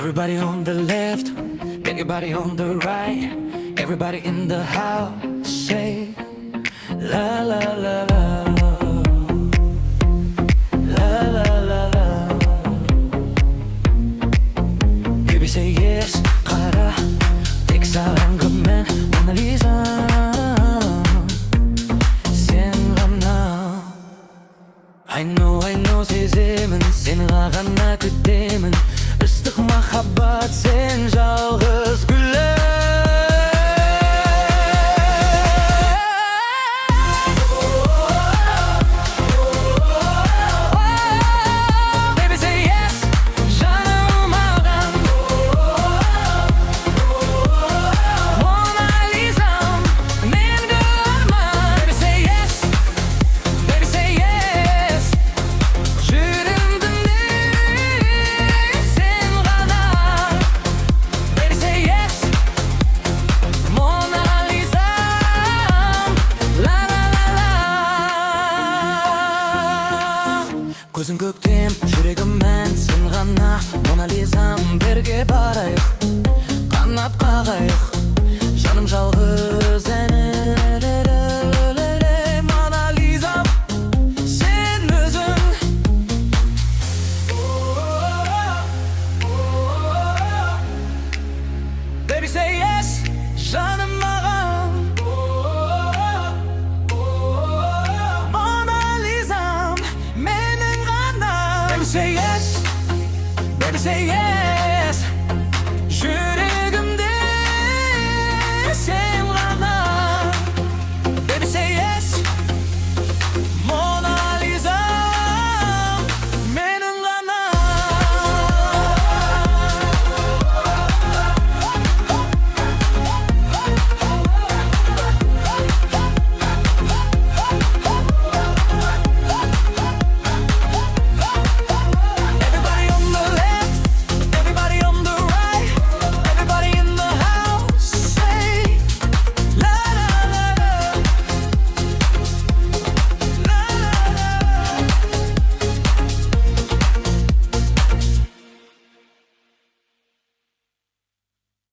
Everybody on the left, everybody on the right, everybody in the house say la la la la, la la la la. Baby say yes, qara, tek sаған күмән, Мона Лиза, sen ғана. I know, сеземін, сені ғана күтемін. Ыстық махаббат, сен жалғыз гүлім. Baby say yes, жаным маған. Мона Лизам, менгі арман. Baby say yes, baby say yes. Жүрегімді сен ғана. Baby say yes, Мона Лизам. La la la la. Көзің көктем, жүрегім мән, сен ғана. Мона Лизам, бірге барайық, қанат қағайық, жаным жалғыз әні. Мона Лизам, сен өзің. Baby say yes, жаным маған. Мона Лизам, менің ғана. Baby say yes, baby say yes.